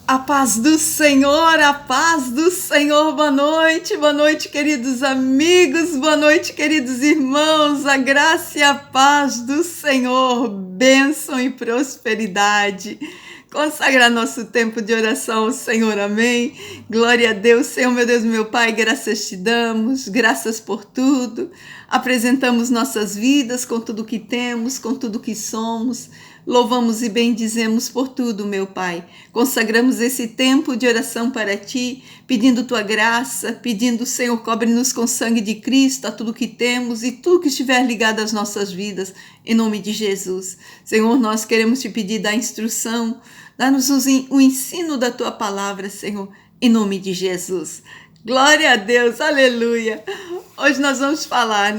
A paz do Senhor, boa noite, queridos amigos, boa noite, queridos irmãos, a graça e a paz do Senhor, bênção e prosperidade. Consagrar nosso tempo de oração ao Senhor, amém? Glória a Deus, Senhor, meu Deus, meu Pai, graças te damos, graças por tudo. Apresentamos nossas vidas com tudo que temos, com tudo que somos. Louvamos e bendizemos por tudo, meu Pai. Consagramos esse tempo de oração para Ti, pedindo Tua graça, pedindo, Senhor, cobre-nos com sangue de Cristo, a tudo que temos e tudo que estiver ligado às nossas vidas, em nome de Jesus. Senhor, nós queremos Te pedir da instrução, dá-nos o ensino da Tua palavra, Senhor, em nome de Jesus. Glória a Deus, aleluia. Hoje nós vamos falar,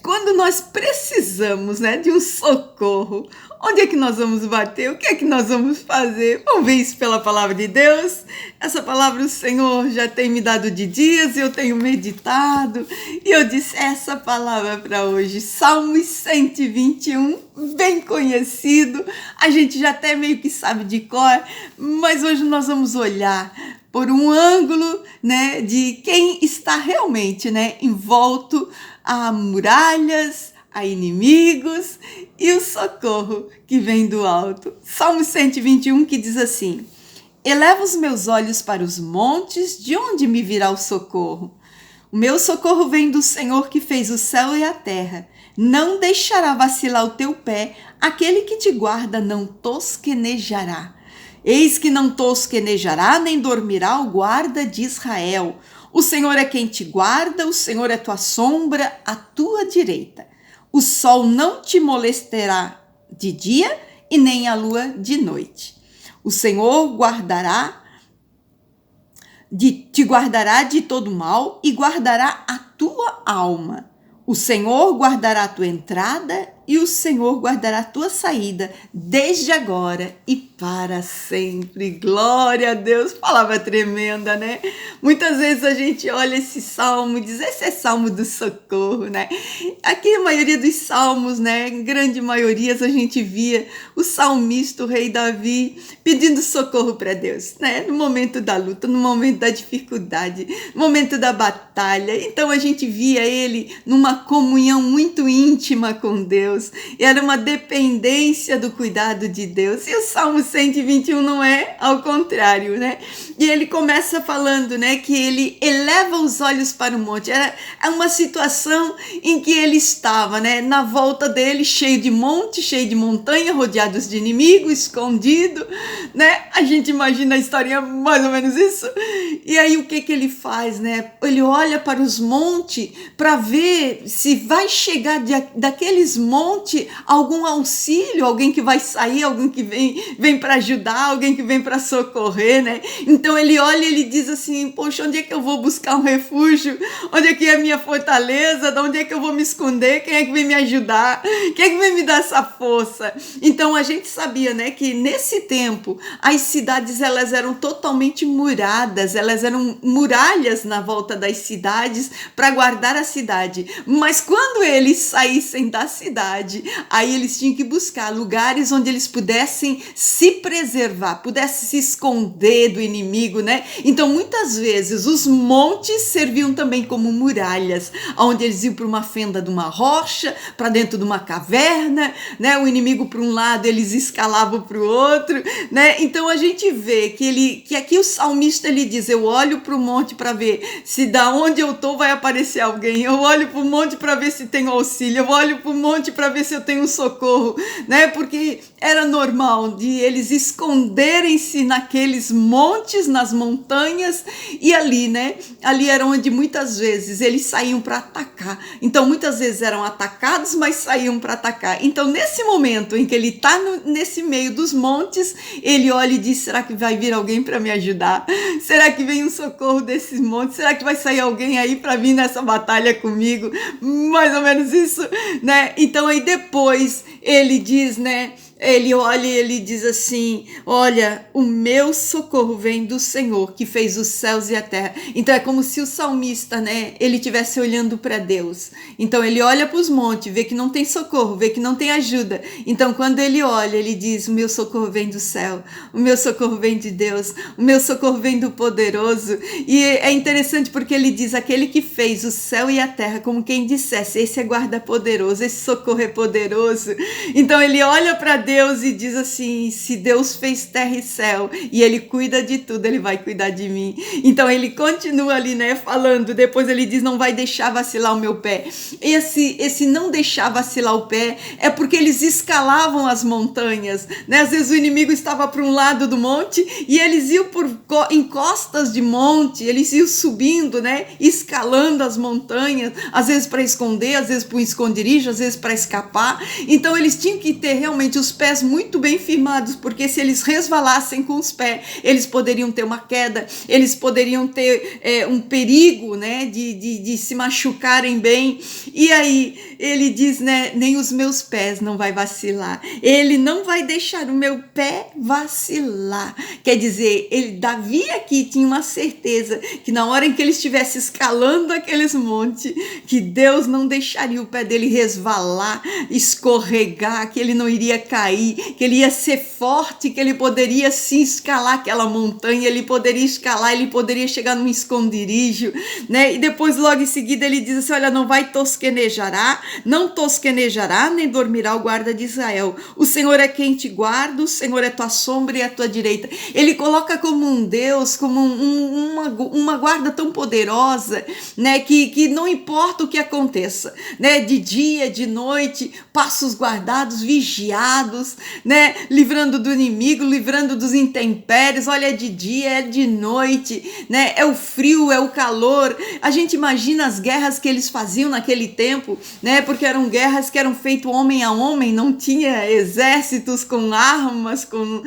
quando nós precisamos, de um socorro, onde é que nós vamos bater? O que é que nós vamos fazer? Vamos ver isso pela palavra de Deus. Essa palavra o Senhor já tem me dado de dias, eu tenho meditado, e eu disse essa palavra para hoje, Salmos 121, bem conhecido, a gente já até meio que sabe de cor, mas hoje nós vamos olhar por um ângulo, de quem está realmente, envolto a muralhas, a inimigos e o socorro que vem do alto. Salmo 121 que diz assim: eleva os meus olhos para os montes, de onde me virá o socorro? O meu socorro vem do Senhor que fez o céu e a terra. Não deixará vacilar o teu pé, aquele que te guarda não tosquenejará. Eis que não tosquenejará, nem dormirá o guarda de Israel. O Senhor é quem te guarda, o Senhor é tua sombra, à tua direita. O sol não te molestará de dia e nem a lua de noite. O Senhor te guardará de todo mal e guardará a tua alma. O Senhor guardará a tua entrada e o Senhor guardará a tua saída, desde agora e para sempre. Glória a Deus, palavra tremenda, Muitas vezes a gente olha esse salmo e diz, esse é salmo do socorro, Aqui a maioria dos salmos, em grande maioria a gente via o salmista, o rei Davi, pedindo socorro para Deus, no momento da luta, no momento da dificuldade, no momento da batalha. Então a gente via ele numa comunhão muito íntima com Deus, era uma dependência do cuidado de Deus. E o Salmo 121 não é ao contrário, E ele começa falando, que ele eleva os olhos para o monte. Era uma situação em que ele estava, na volta dele, cheio de monte, cheio de montanha, rodeados de inimigos, escondido, A gente imagina a historinha mais ou menos isso. E aí o que ele faz, Ele olha para os montes para ver se vai chegar daqueles montes algum auxílio, alguém que vai sair, alguém que vem para ajudar, alguém que vem para socorrer, Então ele olha e ele diz assim, poxa, onde é que eu vou buscar um refúgio? Onde é que é a minha fortaleza? De onde é que eu vou me esconder? Quem é que vem me ajudar? Quem é que vem me dar essa força? Então a gente sabia, que nesse tempo as cidades elas eram totalmente muradas, elas eram muralhas na volta das cidades para guardar a cidade. Mas quando eles saíssem da cidade, aí eles tinham que buscar lugares onde eles pudessem se preservar, pudessem se esconder do inimigo, Então, muitas vezes, os montes serviam também como muralhas, onde eles iam para uma fenda de uma rocha, para dentro de uma caverna, O inimigo para um lado, eles escalavam para o outro, Então, a gente vê que aqui o salmista, ele diz, eu olho para o monte para ver se da onde eu estou vai aparecer alguém, eu olho para o monte para ver se tem auxílio, eu olho para o monte para ver se eu tenho socorro, Porque era normal de eles esconderem-se naqueles montes, nas montanhas, e ali, Ali era onde muitas vezes eles saíam para atacar. Então, muitas vezes eram atacados, mas saíam para atacar. Então, nesse momento em que ele está nesse meio dos montes, ele olha e diz, será que vai vir alguém para me ajudar? Será que vem um socorro desses montes? Será que vai sair alguém aí para vir nessa batalha comigo? Mais ou menos isso, Então, aí depois ele diz, Ele olha e ele diz assim: olha, o meu socorro vem do Senhor que fez os céus e a terra. Então é como se o salmista, né, ele estivesse olhando para Deus. Então ele olha para os montes, vê que não tem socorro, vê que não tem ajuda. Então quando ele olha, ele diz: o meu socorro vem do céu, o meu socorro vem de Deus, o meu socorro vem do poderoso. E é interessante porque ele diz: aquele que fez o céu e a terra, como quem dissesse, esse é guarda poderoso, esse socorro é poderoso. Então ele olha para Deus e diz assim: se Deus fez terra e céu e ele cuida de tudo, ele vai cuidar de mim. Então ele continua ali, né, falando. Depois ele diz: não vai deixar vacilar o meu pé. Esse não deixar vacilar o pé é porque eles escalavam as montanhas, né? Às vezes o inimigo estava para um lado do monte e eles iam por encostas de monte, eles iam subindo, né, escalando as montanhas, às vezes para esconder, às vezes para um esconderijo, às vezes para escapar. Então eles tinham que ter realmente os pés muito bem firmados, porque se eles resvalassem com os pés, eles poderiam ter uma queda, eles poderiam ter um perigo, né, de se machucarem bem. E aí ele diz, né, nem os meus pés não vai vacilar, ele não vai deixar o meu pé vacilar. Quer dizer, Davi aqui tinha uma certeza que na hora em que ele estivesse escalando aqueles montes, que Deus não deixaria o pé dele resvalar, escorregar, que ele não iria cair, que ele ia ser forte, que ele poderia sim escalar aquela montanha, ele poderia escalar, ele poderia chegar num esconderijo, né? E depois logo em seguida ele diz assim: olha, não tosquenejará, nem dormirá o guarda de Israel. O Senhor é quem te guarda, o Senhor é tua sombra e a tua direita. Ele coloca como um Deus, como uma guarda tão poderosa, né, que não importa o que aconteça, né, de dia, de noite, passos guardados, vigiados, né, livrando do inimigo, livrando dos intempéries. Olha, é de dia, é de noite, né, é o frio, é o calor. A gente imagina as guerras que eles faziam naquele tempo, né, porque eram guerras que eram feitas homem a homem, não tinha exércitos com armas, com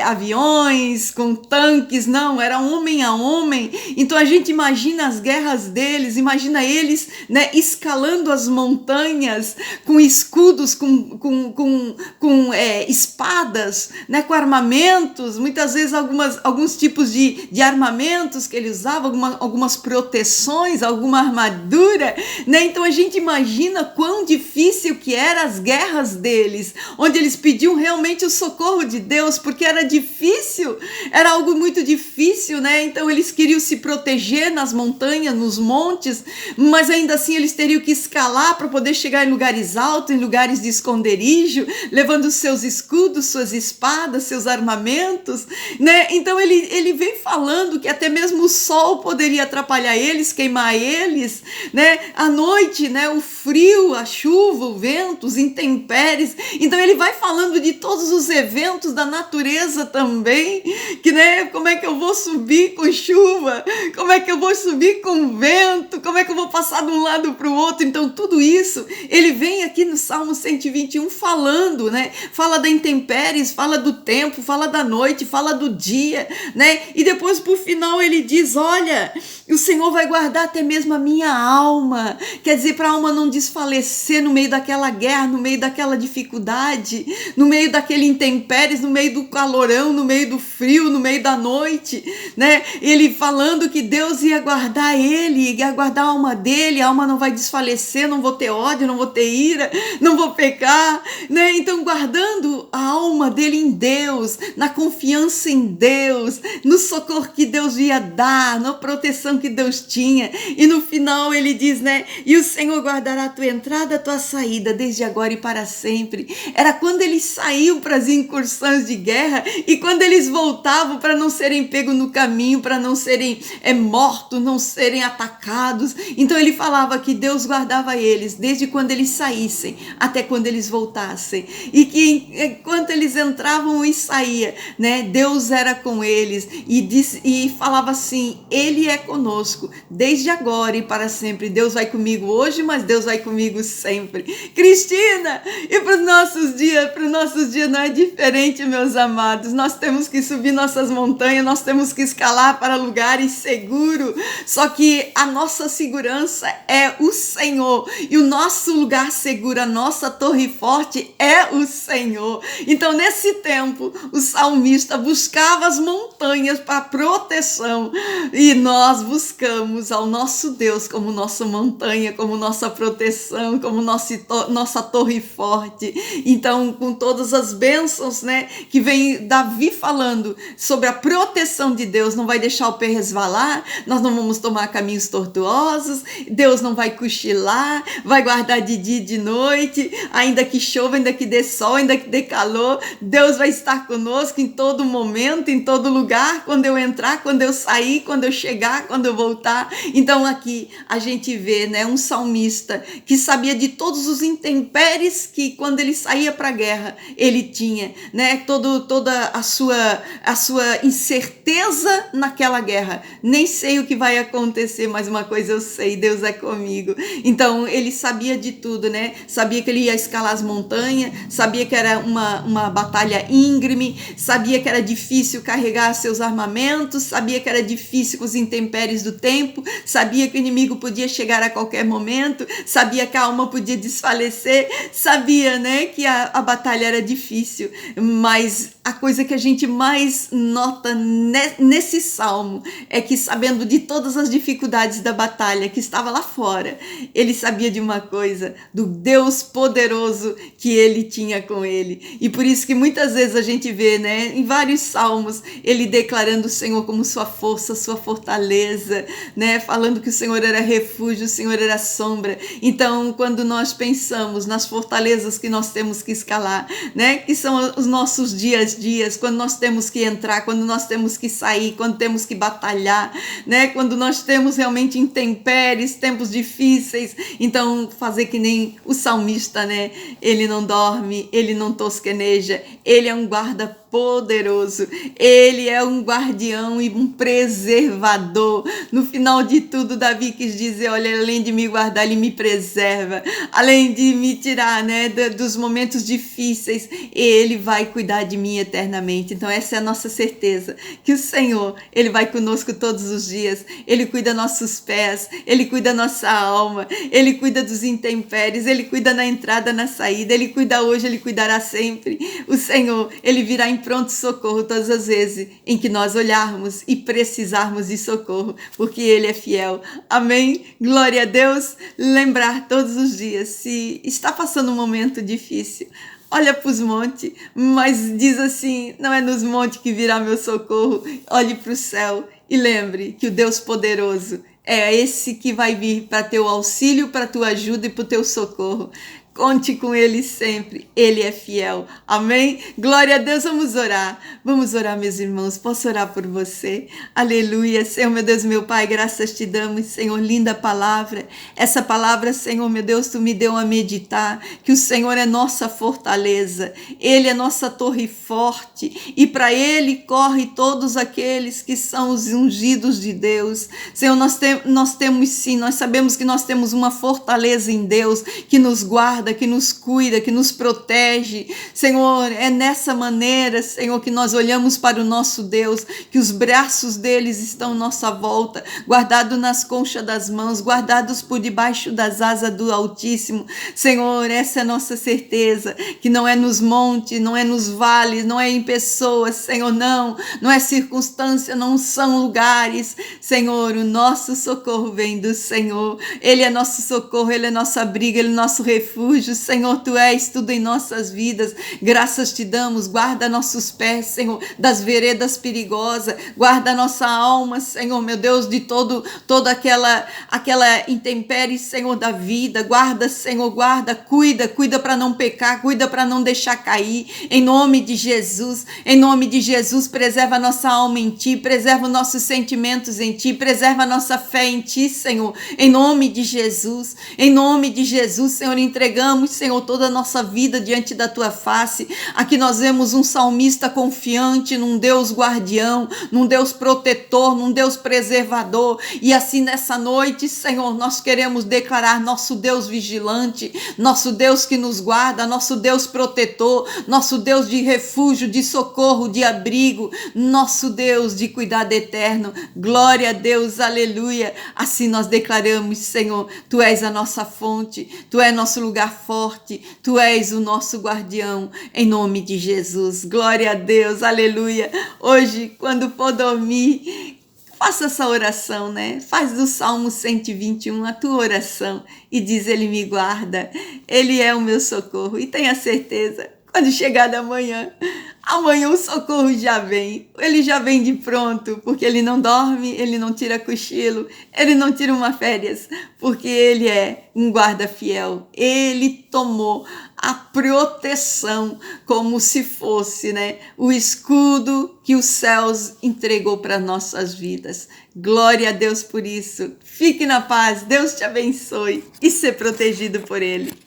aviões, com tanques, não, era homem a homem. Então a gente imagina as guerras deles, imagina eles, né, escalando as montanhas com escudos, com espadas, né, com armamentos, muitas vezes alguns tipos de armamentos que eles usavam, algumas proteções, alguma armadura, né? Então a gente imagina quão difícil que eram as guerras deles, onde eles pediam realmente o socorro de Deus, porque era difícil, era algo muito difícil, né? Então eles queriam se proteger nas montanhas, nos montes, mas ainda assim eles teriam que escalar para poder chegar em lugares altos, em lugares de esconderijo, levando seus escudos, suas espadas, seus armamentos, né? Então ele vem falando que até mesmo o sol poderia atrapalhar eles, queimar eles, né? À noite, né? O frio, a chuva, o vento, os intempéries. Então ele vai falando de todos os eventos da natureza também, que, né, como é que eu vou subir com chuva, como é que eu vou subir com vento, como é que eu vou passar de um lado para o outro. Então tudo isso ele vem aqui no Salmo 121 falando, né, fala da intempéries, fala do tempo, fala da noite, fala do dia, né, e depois por final ele diz: olha, o Senhor vai guardar até mesmo a minha alma. Quer dizer, para a alma não desfalecer no meio daquela guerra, no meio daquela dificuldade, no meio daquele intempéries, no meio do calorão, no meio do frio, no meio da noite, né? Ele falando que Deus ia guardar ele, ia guardar a alma dele, a alma não vai desfalecer, não vou ter ódio, não vou ter ira, não vou pecar, né? Então guardando a alma dele em Deus, na confiança em Deus, no socorro que Deus ia dar, na proteção que Deus tinha. E no final ele diz, né, e o Senhor guardará a tua entrada, a tua saída, desde agora e para sempre. Era quando eles saíam para as incursões de guerra e quando eles voltavam, para não serem pegos no caminho, para não serem mortos, não serem atacados. Então ele falava que Deus guardava eles desde quando eles saíssem até quando eles voltassem, e que enquanto eles entravam e saíam, né, Deus era com eles, e falava assim: ele é conosco desde agora e para sempre. Deus vai comigo hoje, mas Deus vai comigo sempre. Cristina, e para os nossos dias não é diferente, meus amados. Nós temos que subir nossas montanhas, nós temos que escalar para lugares seguros, só que a nossa segurança é o Senhor, e o nosso lugar seguro, a nossa torre forte forte é o Senhor. Então, nesse tempo, o salmista buscava as montanhas para proteção, e nós buscamos ao nosso Deus como nossa montanha, como nossa proteção, como nossa torre forte. Então, com todas as bênçãos, né, que vem Davi falando sobre a proteção de Deus, não vai deixar o pé resvalar, nós não vamos tomar caminhos tortuosos, Deus não vai cochilar, vai guardar de dia e de noite, ainda que chova, ainda que dê sol, ainda que dê calor, Deus vai estar conosco em todo momento, em todo lugar, quando eu entrar, quando eu sair, quando eu chegar, quando eu voltar. Então aqui a gente vê, né, um salmista que sabia de todos os intempéries que quando ele saía para a guerra, ele tinha, né, toda a sua incerteza naquela guerra. Nem sei o que vai acontecer, mas uma coisa eu sei, Deus é comigo. Então ele sabia de tudo, né? Sabia que ele ia escalar as montanhas, sabia que era uma batalha íngreme, sabia que era difícil carregar seus armamentos, sabia que era difícil com os intempéries do tempo, sabia que o inimigo podia chegar a qualquer momento, sabia que a alma podia desfalecer, sabia, né, que a batalha era difícil, mas a coisa que a gente mais nota nesse salmo é que, sabendo de todas as dificuldades da batalha que estava lá fora, ele sabia de uma coisa, do Deus poderoso que ele tinha com ele. E por isso que muitas vezes a gente vê, né, em vários salmos, ele declarando o Senhor como sua força, sua fortaleza, né, falando que o Senhor era refúgio, o Senhor era sombra. Então, quando nós pensamos nas fortalezas que nós temos que escalar, né, que são os nossos dias, quando nós temos que entrar, quando nós temos que sair, quando temos que batalhar, né? Quando nós temos realmente intempéries, tempos difíceis, então fazer que nem o salmista, né? Ele não dorme, ele não tosqueneja, ele é um guarda poderoso, ele é um guardião e um preservador. No final de tudo, Davi quis dizer, olha, além de me guardar, ele me preserva, além de me tirar, né, dos momentos difíceis, ele vai cuidar de mim eternamente. Então essa é a nossa certeza, que o Senhor, ele vai conosco todos os dias, ele cuida nossos pés, ele cuida nossa alma, ele cuida dos intempéries, ele cuida na entrada, na saída, ele cuida hoje, ele cuidará sempre. O Senhor, ele virá em pronto socorro todas as vezes em que nós olharmos e precisarmos de socorro, porque ele é fiel. Amém? Glória a Deus. Lembrar todos os dias, se está passando um momento difícil, olha para os montes, mas diz assim, não é nos montes que virá meu socorro, olhe para o céu e lembre que o Deus poderoso é esse que vai vir para teu auxílio, para tua ajuda e para o teu socorro. Conte com ele sempre, ele é fiel. Amém? Glória a Deus, vamos orar. Vamos orar, meus irmãos. Posso orar por você? Aleluia. Senhor, meu Deus, meu Pai, graças te damos, Senhor, linda palavra. Essa palavra, Senhor, meu Deus, tu me deu a meditar, que o Senhor é nossa fortaleza, ele é nossa torre forte, e para ele corre todos aqueles que são os ungidos de Deus. Senhor, nós temos sim, nós sabemos que nós temos uma fortaleza em Deus, que nos guarda, que nos cuida, que nos protege. Senhor, é nessa maneira, Senhor, que nós olhamos para o nosso Deus, que os braços deles estão à nossa volta, guardados nas conchas das mãos, guardados por debaixo das asas do Altíssimo. Senhor, essa é a nossa certeza, que não é nos montes, não é nos vales, não é em pessoas, Senhor, não é circunstância, não são lugares. Senhor, o nosso socorro vem do Senhor, ele é nosso socorro, ele é nosso abrigo, ele é nosso refúgio. Senhor, tu és tudo em nossas vidas, graças te damos. Guarda nossos pés, Senhor, das veredas perigosas, guarda nossa alma, Senhor, meu Deus, de toda aquela intempérie, Senhor, da vida. Guarda, Senhor, guarda, cuida para não pecar, cuida para não deixar cair, em nome de Jesus. Em nome de Jesus, preserva a nossa alma em ti, preserva os nossos sentimentos em ti, preserva a nossa fé em ti, Senhor, em nome de Jesus. Em nome de Jesus, Senhor, entregamos, Senhor, toda a nossa vida diante da tua face. Aqui nós vemos um salmista confiante num Deus guardião, num Deus protetor, num Deus preservador. E assim nessa noite, Senhor, nós queremos declarar nosso Deus vigilante, nosso Deus que nos guarda, nosso Deus protetor, nosso Deus de refúgio, de socorro, de abrigo, nosso Deus de cuidado eterno. Glória a Deus, aleluia. Assim nós declaramos, Senhor, tu és a nossa fonte, tu és nosso lugar lugar forte, tu és o nosso guardião, em nome de Jesus. Glória a Deus, aleluia. Hoje, quando for dormir, faça essa oração, né? Faz do Salmo 121 a tua oração e diz: Ele me guarda, Ele é o meu socorro. E tenha certeza, quando chegar da manhã, amanhã o socorro já vem. Ele já vem de pronto, porque Ele não dorme, Ele não tira cochilo, Ele não tira uma férias, porque Ele é um guarda fiel. Ele tomou a proteção como se fosse, né, o escudo que os céus entregou para nossas vidas. Glória a Deus por isso. Fique na paz, Deus te abençoe e ser protegido por Ele.